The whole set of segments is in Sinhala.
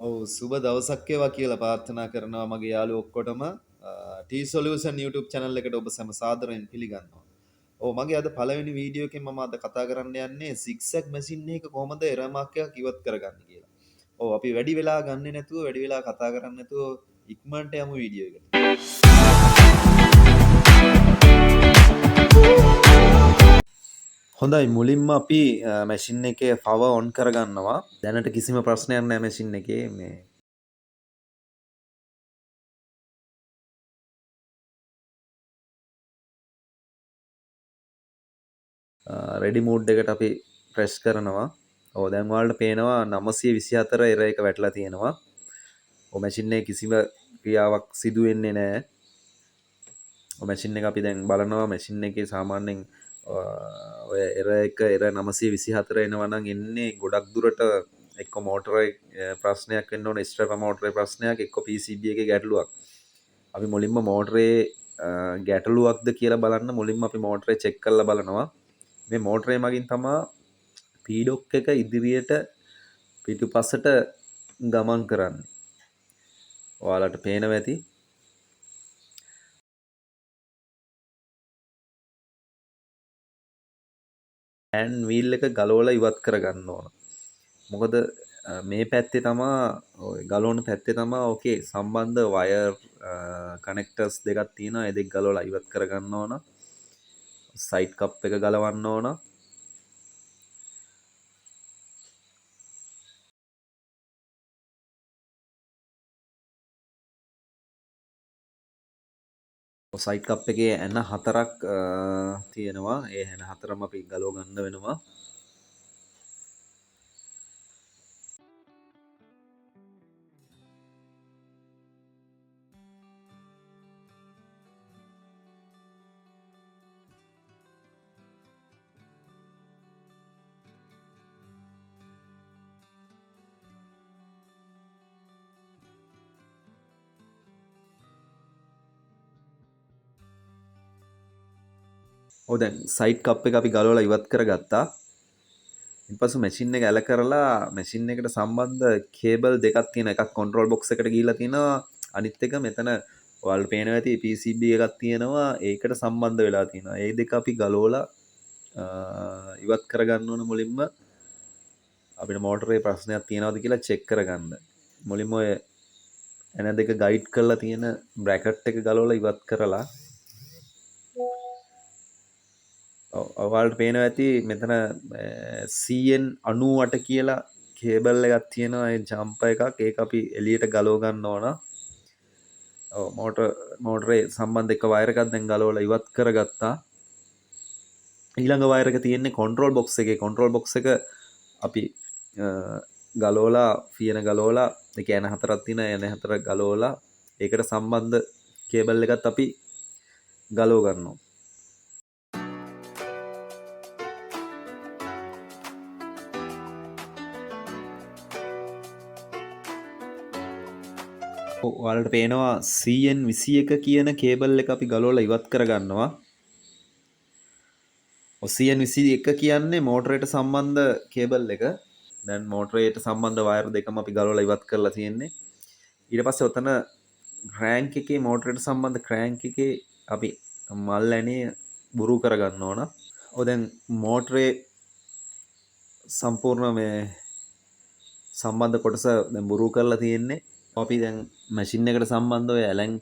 ඔව් සුබ දවසක් වේවා කියලා ප්‍රාර්ථනා කරනවා මගේ යාළුවෝ ඔක්කොටම. T Solution YouTube channel එකට ඔබ සැම සාදරයෙන් පිළිගන්නවා. ඔව් මගේ අද පළවෙනි වීඩියෝ එකෙන් මම අද කතා කරන්න යන්නේ zigzag machine එක කොහොමද error mark එකක් ඉවත් කරගන්නේ කියලා. ඔව් අපි වැඩි වෙලා ගන්නෙ නැතුව වැඩි වෙලා කතා කරන්නේ නැතුව ඉක්මනට යමු වීඩියෝ එකට. හොඳයි මුලින්ම අපි මැෂින් එකේ පවර් ඔන් කරගන්නවා. දැනට කිසිම ප්‍රශ්නයක් නැහැ මැෂින් එකේ මේ රෙඩි මූඩ් එකට අපි ප්‍රෙස් කරනවා. ඔව් දැන් ඔයාලට පේනවා 924 එරර් එක වැටලා තියෙනවා. ඔව් මැෂින් එකේ කිසිම ක්‍රියාවක් සිදු වෙන්නේ නැහැ. ඔව් මැෂින් එක අපි දැන් බලනවා මැෂින් එකේ සාමාන්‍යයෙන් ඔය එරර් එක එරර් 924 එනවා නම් එන්නේ ගොඩක් දුරට එක්ක මෝටරේ ප්‍රශ්නයක් වෙන්න ඕන ස්ටර්පර් මෝටරේ ප්‍රශ්නයක් එක්ක PCB එකේ ගැටලුවක්. අපි මුලින්ම මෝටරේ ගැටලුවක්ද කියලා බලන්න මුලින්ම අපි මෝටරේ චෙක් කරලා බලනවා. මේ මෝටරේ මගින් තමා පීඩොක් එක ඉදිරියට පිටුපසට ගමන් කරන්නේ. ඔයාලට පේනවා ඇති. හෑන්ඩ් වීල් එක ගලවලා ඉවත් කරගන්න ඕන. මොකද මේ පැත්තේ තමා ගලවන පැත්තේ තමා ඕකේ සම්බන්ධ වයර් කනෙක්ටර්ස් දෙකක් තියෙනවා. ඒ දෙක ගලවලා ඉවත් කරගන්න ඕන. සයිඩ් කප් එක ගලවන්න ඕන. සයිඩ් කප් එකේ ඇන හතරක් තියෙනවා. ඒ ඇන හතරම අපි ගලව ගන්න වෙනවා. ඔව් දැන් සයිඩ් කප් එක අපි ගලවලා ඉවත් කරගත්තා. ඊට පස්සේ මැෂින් එක ඇල කරලා මැෂින් එකට සම්බන්ධ කේබල් දෙකක් තියෙනවා. එකක් කන්ට්‍රෝල් බොක්ස් එකට ගිහිල්ලා තියෙනවා. අනිත් එක මෙතන ඔයාලට පේනවා ඇති PCB එකක් තියෙනවා. ඒකට සම්බන්ධ වෙලා තියෙනවා. ඒ දෙක අපි ගලවලා ඉවත් කරගන්න ඕන මුලින්ම අපිට මෝටරේ ප්‍රශ්නයක් තියෙනවද කියලා චෙක් කරගන්න. මුලින්ම ඔය එන දෙක ගයිඩ් කරලා තියෙන බ්‍රැකට් එක ගලවලා ඉවත් කරලා ඔයාලට පේනවා ඇති මෙතන CN98 කියලා කේබල් එකක් තියෙනවා. ඒ ජම්පර් එකක්. ඒක අපි එළියට ගලව ගන්න ඕන. ඔව් මෝටරේ සම්බන්ධ එක වයර් එකක් දැන් ගලවලා ඉවත් කරගත්තා. ඊළඟ වයර් එක තියෙන්නේ කන්ට්‍රෝල් බොක්ස් එකේ. කන්ට්‍රෝල් බොක්ස් එක අපි ගලවලා ෆියන ගලවලා ඒක ඇන හතරක් තියෙනවා. ඇන හතර ගලවලා ඒකට සම්බන්ධ කේබල් එකත් අපි ගලව ගන්නවා. ඔයාලට පේනවා CN21 කියන කේබල් එක අපි ගලවලා ඉවත් කරගන්නවා. CN21 කියන්නේ මෝටරේට සම්බන්ධ කේබල් එක. දැන් මෝටරේට සම්බන්ධ වයර් දෙකම අපි ගලවලා ඉවත් කරලා තියෙන්නේ. ඊට පස්සේ ඔතන ක්‍රෑන්ක් එකේ මෝටරේට සම්බන්ධ ක්‍රෑන්ක් එකේ අපි මල් ඇනේ බුරු කරගන්න ඕන. ඔය දැන් මෝටරේ සම්පූර්ණ මේ සම්බන්ධ කොටස දැන් බුරු කරලා තියෙන්නේ. අපි දැන් මැෂින් එකට සම්බන්ධ ඔය ඇලන්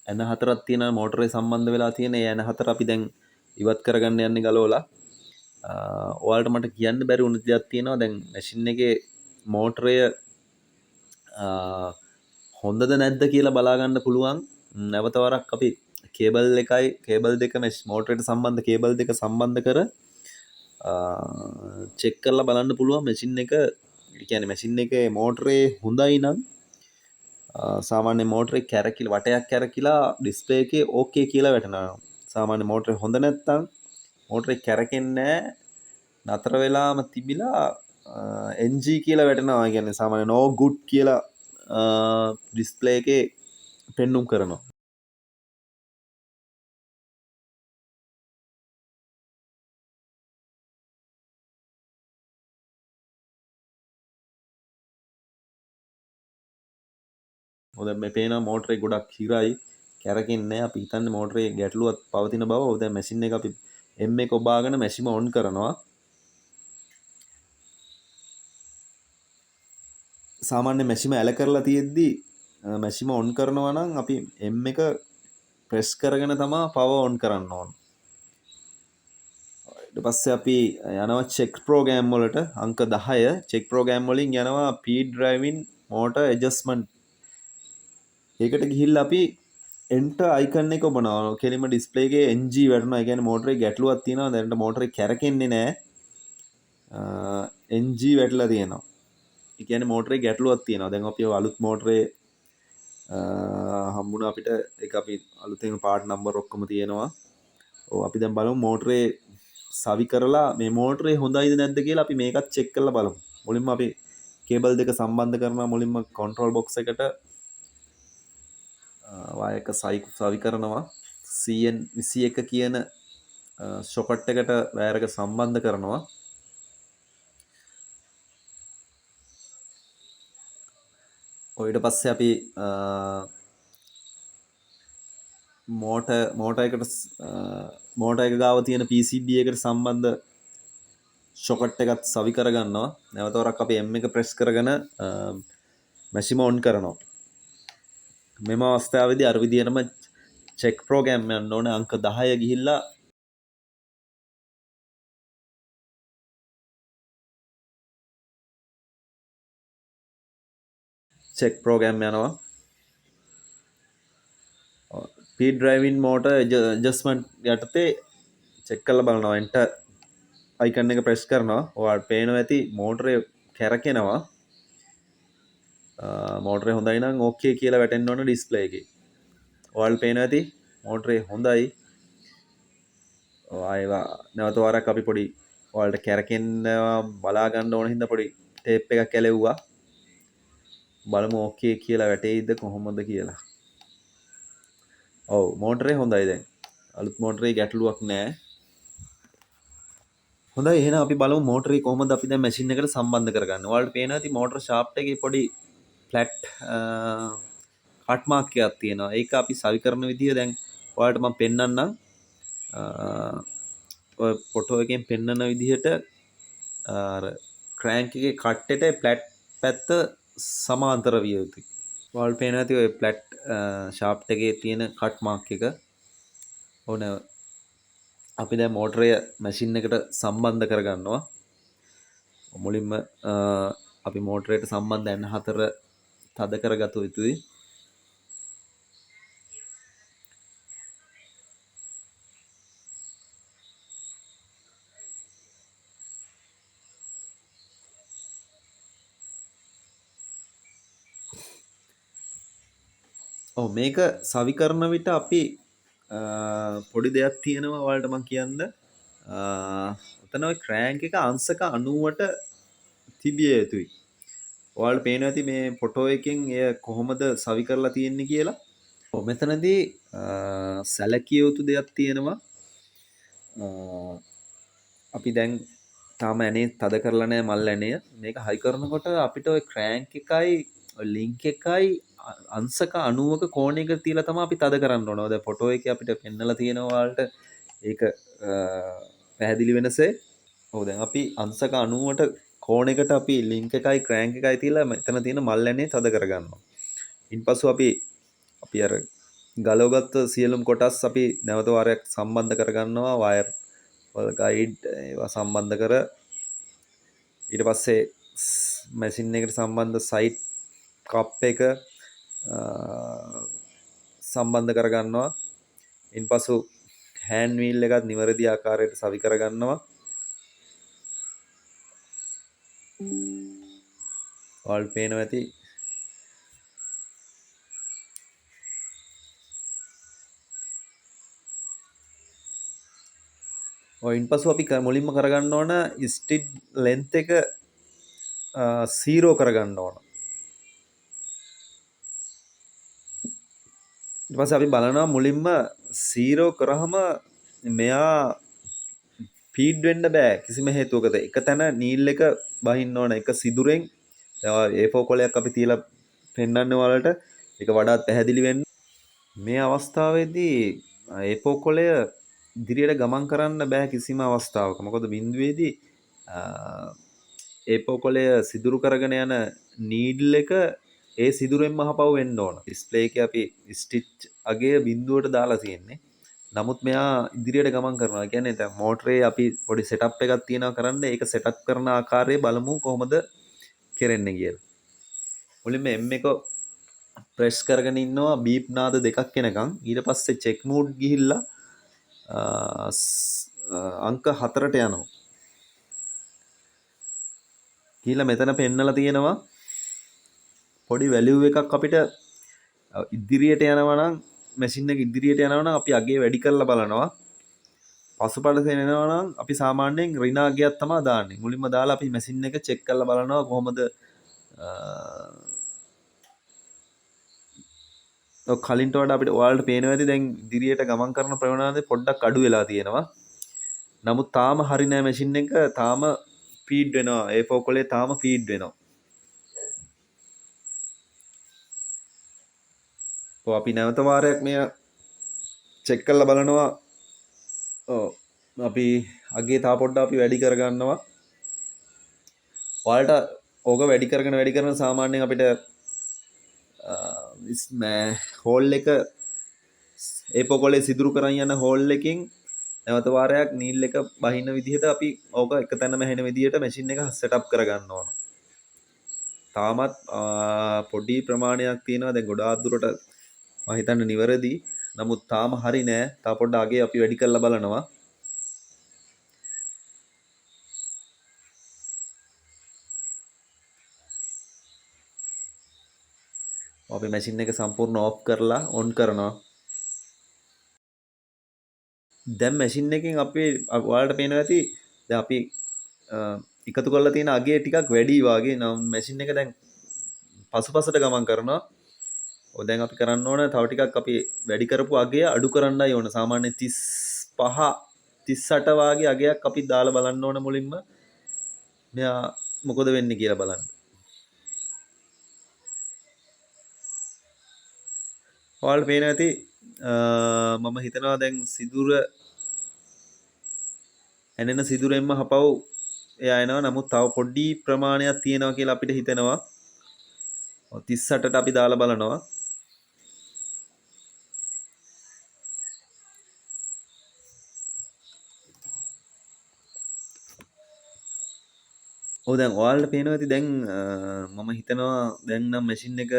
ඇන හතරක් තියෙනවා මෝටරේ සම්බන්ධ වෙලා තියෙන. ඒ ඇන හතර අපි දැන් ඉවත් කරගන්න යන්නේ ගලවලා. ඔයාලට මට කියන්න බැරි වුණ දෙයක් තියෙනවා. දැන් මැෂින් එකේ මෝටරය හොඳද නැද්ද කියලා බලා ගන්න පුළුවන්. නැවත වරක් අපි කේබල් එකයි කේබල් දෙක මෝටරේට සම්බන්ධ කේබල් දෙක සම්බන්ධ කර චෙක් කරලා බලන්න පුළුවන් මැෂින් එක. ඒ කියන්නේ මැෂින් එකේ මෝටරේ හොඳයි නම් සාමාන්‍ය මෝටරේ කැරකිලා වටයක් කැරකිලා ඩිස්ප්ලේ එකේ ඕකේ කියලා වැටෙනවා. සාමාන්‍ය මෝටරේ හොඳ නැත්තම් මෝටරේ කැරකෙන්නේ නතර වෙලාම තිබිලා NG කියලා වැටෙනවා. ඒ කියන්නේ සාමාන්‍ය no good කියලා ඩිස්ප්ලේ එකේ පෙන්눔 කරනවා. දැන් මේ පේන මෝටරේ ගොඩක් හිරයි කැරකෙන්නේ නැහැ. අපි හිතන්නේ මෝටරේ ගැටලුවක් පවතින බව. දැන් මැෂින් එක අපි M1 ඔබාගෙන මැෂිම ඔන් කරනවා. සාමාන්‍ය මැෂිම ඇල කරලා තියෙද්දි මැෂිම ඔන් කරනවා නම් අපි M1 ප්‍රෙස් කරගෙන තමයි පවර් ඔන් කරන්න ඕන. ඊට පස්සේ අපි යනවා චෙක් ප්‍රෝග්‍රෑම් වලට අංක 10 චෙක් ප්‍රෝග්‍රෑම් වලින් යනවා P driving motor adjustment. ඒකට ගිහිල්ලා අපි enter icon එක ඔබනවා. කෙලින්ම ඩිස්ප්ලේ එකේ NG වැටෙනවා. ඒ කියන්නේ මෝටරේ ගැටලුවක් තියෙනවා. දැනට මෝටරේ කැරකෙන්නේ නැහැ. NG වැටලා තියෙනවා. ඒ කියන්නේ මෝටරේ ගැටලුවක් තියෙනවා. දැන් අපි අලුත් මෝටරේ හම්බුණා අපිට. ඒක අපි අලුතෙන් පාර්ට් නම්බර් ඔක්කොම තියෙනවා. ඔව් අපි දැන් බලමු මෝටරේ සවි කරලා මේ මෝටරේ හොඳයිද නැද්ද කියලා අපි මේකත් චෙක් කරලා බලමු. මුලින්ම අපි කේබල් දෙක සම්බන්ධ කරනවා. මුලින්ම කන්ට්‍රෝල් බොක්ස් එකට වයර් එක සවි කරනවා. CN21 කියන සොකට් එකට වයර් එක සම්බන්ධ කරනවා. ඊට පස්සේ අපි මෝටර් එක ගාව තියෙන PCB එකට සම්බන්ධ ෂොකට් එකත් සවි කරගන්නවා. නැවත වරක් අපි M1 ප්‍රෙස් කරගෙන මැෂිම ඔන් කරනවා. මෙම අවස්ථාවේදී අර විදිහටම චෙක් ප්‍රෝග්‍රෑම් යන්න ඕනේ. අංක 10 ගිහිල්ලා චෙක් ප්‍රෝග්‍රෑම් යනවා. P driving motor adjustment යටතේ චෙක් කරලා බලනවා. enter icon එක ප්‍රෙස් කරනවා. ඔයාලට පේනවා ඇති මෝටරේ කැරකෙනවා. මෝටරේ හොඳයි නම් ඕකේ කියලා වැටෙන්න ඕන ඩිස්ප්ලේ එකේ. ඔයාලට පේනවා ඇති මෝටරේ හොඳයි. ආයෙවා නැවත වරක් අපි පොඩි ඔයාලට කැරකෙන්නවා බලා ගන්න ඕන හින්දා පොඩි ටේප් එකක් ඇලෙව්වා. බලමු ඕකේ කියලා වැටෙයිද කොහොමද කියලා. ඔව් මෝටරේ හොඳයි දැන්. අලුත් මෝටරේ ගැටලුවක් නැහැ. හොඳයි එහෙනම් අපි බලමු මෝටරේ කොහොමද අපි දැන් මැෂින් එකට සම්බන්ධ කරගන්නේ. ඔයාලට පේනවා ඇති මෝටර ෂාෆ්ට් එකේ පොඩි ෆ්ලැට් කට් මාක් එකක් තියෙනවා. ඒක අපි සවි කරන විදිය දැන් ඔයාලට මම පෙන්නන්නම්. ඔය ෆොටෝ එකෙන් පෙන්නන විදිහට අර ක්‍රෑන්ක් එකේ කට්ටෙට ෆ්ලැට් පැත්ත සමාන්තර විය යුතුයි. ඔයාලට පේනවා ඇති ඔය ෆ්ලැට් ෂාෆ්ට් එකේ තියෙන කට් මාක් එක. ඕන අපි දැන් මෝටරය මැෂින් එකට සම්බන්ධ කරගන්නවා. මුලින්ම අපි මෝටරයට සම්බන්ධ N4 තද කරගත යුතුයි. ඔව් මේක සවි කරන විට අපි පොඩි දෙයක් තියෙනවා ඔයාලට මම කියන්න. ඔතන ඔය ක්‍රෑන්ක් එක අංශක 90ට තිබිය යුතුයි. ඔයාලට පේනවා ඇති මේ ෆොටෝ එකෙන් එය කොහොමද සවි කරලා තියෙන්නේ කියලා. ඔව් මෙතනදී සැලකිය යුතු දෙයක් තියෙනවා. අපි දැන් තාම ඇනේ තද කරලා නැහැ මල් ඇනය. මේක හයි කරනකොට අපිට ඔය ක්‍රෑන්ක් එකයි ලින්ක් එකයි අංශක 90ක කෝණයක තියලා තමයි අපි තද කරන්න ඕන. දැන් ෆොටෝ එකේ අපිට පෙන්නලා තියෙනවා ඔයාලට ඒක පැහැදිලි වෙනසේ. ඔව් දැන් අපි අංශක 90ට කෝණයකට අපි ලින්ක් එකයි ක්‍රෑන්ක් එකයි තියලා මෙතන තියෙන මල් ඇනේ තද කරගන්නවා. ඉන්පසු අපි අර ගලවගත්ත සියලුම කොටස් අපි නැවත වාරයක් සම්බන්ධ කරගන්නවා වයර් වල ගයිඩ් ඒවා සම්බන්ධ කර ඊට පස්සේ මැෂින් එකට සම්බන්ධ සයිට් කප් එක සම්බන්ධ කරගන්නවා. ඉන්පසු හෑන්ඩ් වීල් එකත් නිවැරදි ආකාරයට සවි කරගන්නවා. ඔයාලට පේනවා ඇති ඉන්පසු අපි මුලින්ම කරගන්න ඕන ස්ටිඩ් ලෙන්ත් එක 0 කරගන්න ඕන. ඊට පස්සේ අපි බලනවා මුලින්ම 0 කරාම මෙයා ෆීඩ් වෙන්න බෑ කිසිම හේතුවකට. එක තැන නීල් එක බහින්න ඕන එක සිදුරෙන්. A4 කොලයක් අපි තියලා පෙන්නන්නේ ඔයාලට. එක වඩාත් පැහැදිලි වෙන්න. මේ අවස්ථාවේදී ඒපෝකොලය ඉදිරියට ගමන් කරන්න බෑ කිසිම අවස්ථාවක. මොකද බිඳුවේදී ඒපෝකොලය සිදුරු කරගෙන යන නීඩල් එක ඒ සිදුරෙන්ම හපව් වෙන්න ඕන. ඩිස්ප්ලේ එකේ අපි ස්ටිච් අගය බිඳුවට දාලා තියෙන්නේ. නමුත් මෙයා ඉදිරියට ගමන් කරනවා. ඒ කියන්නේ දැන් මෝටරේ අපි පොඩි සෙටප් එකක් තියෙනවා කරන්න. ඒක සෙටප් කරන ආකාරය බලමු කොහොමද කෙරෙන්නේ කියලා. මුලින්ම M එක ප්‍රෙස් කරගෙන ඉන්නවා බීප් නාද දෙකක් එනකන්. ඊට පස්සේ චෙක් මූඩ් ගිහිල්ලා අංක 4ට යනවා. ගිහිල්ලා මෙතන පෙන්නලා තියෙනවා පොඩි වැලියු එකක් අපිට ඉදිරියට යනවා නම් මැෂින් එක ඉදිරියට යනවා නම් අපි අගේ වැඩි කරලා බලනවා. පසුපස එනවා නම් අපි සාමාන්‍යයෙන් ඍණ අගයක් තමයි දාන්නේ. මුලින්ම දාලා අපි මැෂින් එක චෙක් කරලා බලනවා කොහොමද කලින්ට වඩා අපිට ඔයාලට පේනවා ඇති දැන් ඉදිරියට ගමන් කරන ප්‍රවණතාවය පොඩ්ඩක් අඩු වෙලා තියෙනවා. නමුත් තාම හරි නෑ මැෂින් එක තාම ෆීඩ් වෙනවා. A4 කොලේ තාම ෆීඩ් වෙනවා. අපි නැවත වාරයක් මෙය චෙක් කරලා බලනවා. අපි අගේ තා පොඩ්ඩක් අපි වැඩි කරගන්නවා. ඔයාලට ඕක වැඩි කරන සාමාන්‍යයෙන් අපිට හෝල් එක A4 කොලේ සිදුරු කරන් යන හෝල් එකකින් නැවත වාරයක් නීල් එක බහින විදිහට අපි ඕක එක තැනම හැෙන විදිහට මැෂින් එක සෙටප් කරගන්න ඕන. තාමත් පොඩි ප්‍රමාණයක් තියෙනවා. දැන් ගොඩාක් දුරට මම හිතන්නේ නිවැරදි. නමුත් තාම හරි නෑ. තා පොඩ්ඩක් අගේ අපි වැඩි කරලා බලනවා. අපි මැෂින් එක සම්පූර්ණ ඕෆ් කරලා ඔන් කරනවා. දැන් මැෂින් එකෙන් අපි ඔයාලට පේනවා ඇති දැන් අපි එකතු කරලා තියෙන අගේ ටිකක් වැඩි වාගේ නම් මැෂින් එක දැන් පසුපසට ගමන් කරනවා. ඔය දැන් අපි කරන්න ඕන තව ටිකක් අපි වැඩි කරපු අගය අඩු කරන්නයි ඕන. සාමාන්‍ය 35 38 වාගේ අගයක් අපි දාලා බලන්න ඕන මුලින්ම. මෙයා මොකද වෙන්නේ කියලා බලන්න. ඔයාලට පේනවා ඇති මම හිතනවා දැන් සිදුර ඇනෙන සිදුරෙන්ම හපව් එයා එනවා. නමුත් තව පොඩි ප්‍රමාණයක් තියෙනවා කියලා අපිට හිතෙනවා. 38ට අපි දාලා බලනවා. දැන් ඔයාලට පේනවා ඇති දැන් මම හිතනවා දැන් නම් මැෂින් එක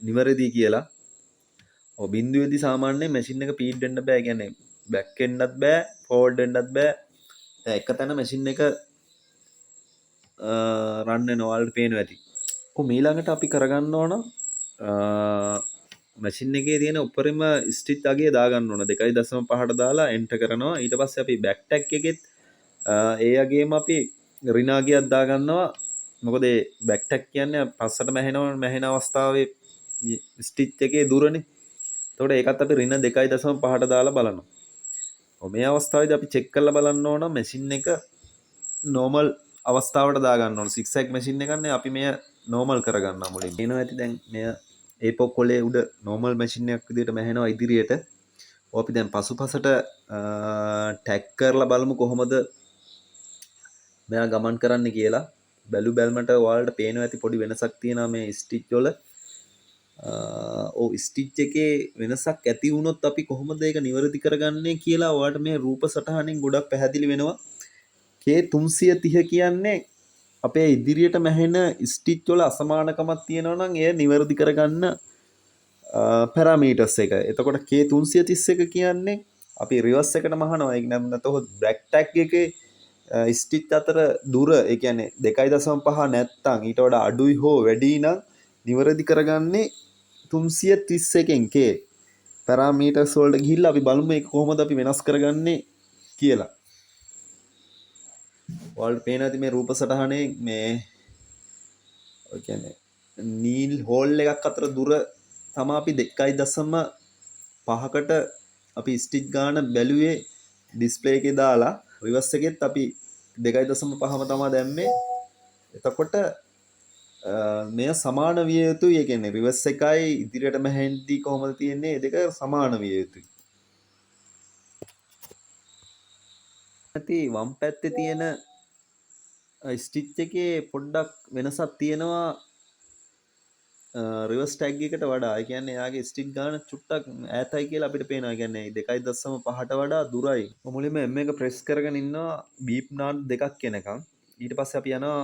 නිවැරදි කියලා. බිඳුවේදී සාමාන්‍යයෙන් මැෂින් එක ෆීඩ් වෙන්න බෑ. කියන්නේ බැක් වෙන්නත් බෑ, ෆෝර්වර්ඩ් වෙන්නත් බෑ. දැන් එක තැන මැෂින් එක රන් වෙනවා. ඔයාලට පේනවා ඇති. ඊළඟට අපි කරගන්න ඕන මැෂින් එකේ තියෙන උඩරිම ස්ටිච් අගය දාගන්න ඕන. 2.5ට දාලා එන්ටර් කරනවා. ඊට පස්සේ අපි බැක් ටැග් එකෙත් ඒ අගේම අපි ඍණ අගයක් දාගන්නවා. මොකද ඒ බැක් ටැග් කියන්නේ පස්සට මැහෙන අවස්ථාවේ ස්ටිච් එකේ දුරනේ. එතකොට ඒකත් අපි ඍණ 2.5ට දාලා බලනවා. මේ අවස්ථාවේදී අපි චෙක් කරලා බලන්න ඕන මැෂින් එක නෝමල් අවස්ථාවට දාගන්න ඕන. 6 මැෂින් එකන්නේ අපි මෙය නෝමල් කරගන්නවා මුලින්. එනවා ඇති දැන් මෙය A4 කොලේ උඩ නෝමල් මැෂින් එකක් විදිහට මැහෙනවා ඉදිරියට. අපි දැන් පසුපසට ටැග් කරලා බලමු කොහොමද මෙයා ගමන් කරන්න කියලා. බැලුමට ඔයාලට පේනවා ඇති පොඩි වෙනසක් තියෙනවා මේ ස්ටිච් වල. ස්ටිච් එකේ වෙනසක් ඇති වුණොත් අපි කොහොමද ඒක නිවැරදි කරගන්නේ කියලා ඔයාලට මේ රූප සටහනින් ගොඩක් පැහැදිලි වෙනවා. K330 කියන්නේ අපේ ඉදිරියට මැහෙන ස්ටිච් වල අසමානකමක් තියෙනවා නම් එය නිවැරදි කරගන්න පැරාමීටර්ස් එක. එතකොට K331 කියන්නේ අපි රිවර්ස් එකට මහනවා. ඒක නම් නැතොත් බ්‍රැක් ටැග් එකේ ස්ටිච් අතර දුර ඒ කියන්නේ 2.5 නැත්තම් ඊට වඩා අඩුයි හෝ වැඩි නම් නිවැරදි කරගන්නේ 331න් K පැරාමීටර්ස් වලට ගිහිල්ලා අපි බලමු ඒක කොහොමද අපි වෙනස් කරගන්නේ කියලා. ඔයාලට පේනවා ඇති මේ රූප සටහනේ මේ ඔය කියන්නේ නීල් හෝල් එකක් අතර දුර තමයි අපි 2.5කට අපි ස්ටිච් ගාන බැලුවේ ඩිස්ප්ලේ එකේ දාලා. රිවර්ස් එකෙත් අපි 2.5ම තමයි දැම්මේ. එතකොට මෙය සමාන විය යුතුයි. ඒ කියන්නේ රිවර්ස් එකයි ඉදිරියටම හැන්ඩි කොහොමද තියෙන්නේ? ඒ දෙක සමාන විය යුතුයි. නැති වම් පැත්තේ තියෙන ස්ටිච් එකේ පොඩ්ඩක් වෙනසක් තියෙනවා රිවර්ස් ටැග් එකට වඩා. ඒ කියන්නේ එයාගේ ස්ටිච් ගාන චුට්ටක් ඈතයි කියලා අපිට පේනවා. ඒ කියන්නේ 2.5ට වඩා දුරයි. මුලින්ම M එක ප්‍රෙස් කරගෙන ඉන්නවා බීප් නාඩ් දෙකක් එනකම්. ඊට පස්සේ අපි යනවා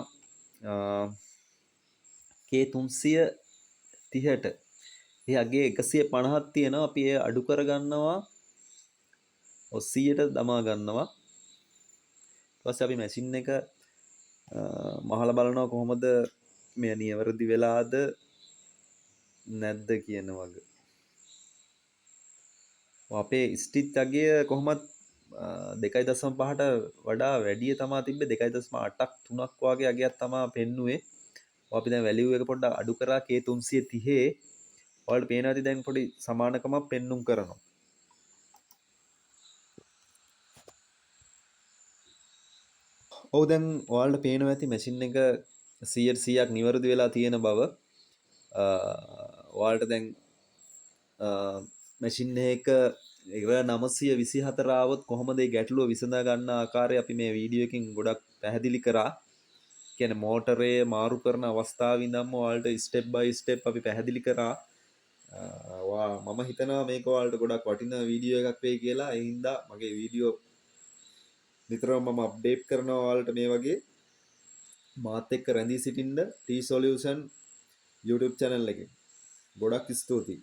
K330ට. ඒ අගේ 150ක් තියෙනවා. අපි ඒ අඩු කරගන්නවා 100ට දමා ගන්නවා. ඊට පස්සේ අපි මැෂින් එක මහලා බලනවා කොහොමද මේ නියවැරදි වෙලාද නැද්ද කියන වගේ. අපේ ස්ටිච් අගය කොහොමත් 2.5ට වඩා වැඩිය තමා තිබ්බේ. 2.8ක් 3ක් වගේ අගයක් තමා පෙන්නුවේ. අපි දැන් වැලියු එක පොඩ්ඩක් අඩු කරා K330. ඔයාලට පේනවා ඇති දැන් පොඩි සමානකමක් පෙන්눔 කරනවා. ඔව් දැන් ඔයාලට පේනවා ඇති මැෂින් එක 100%ක් නිවැරදි වෙලා තියෙන බව. ඔයාලට දැන් මැෂින් එක 924 ආවොත් කොහොමද මේ ගැටලුව විසඳා ගන්න ආකාරය අපි මේ වීඩියෝ එකකින් ගොඩක් පැහැදිලි කරා. කියන්නේ මෝටරේ මාරු කරන අවස්ථාවේ ඉඳන්ම ඔයාලට ස්ටෙප් බයි ස්ටෙප් අපි පැහැදිලි කරා. මම හිතනවා මේක ඔයාලට ගොඩක් වටිනා වීඩියෝ එකක් වෙයි කියලා. ඒ හින්දා මගේ වීඩියෝ නිතරම මම අප්ඩේට් කරනවා ඔයාලට මේ වගේ. මාත් එක්ක රැඳී සිටින්න T Solution YouTube channel එකේ. ගොඩක් ස්තුතියි.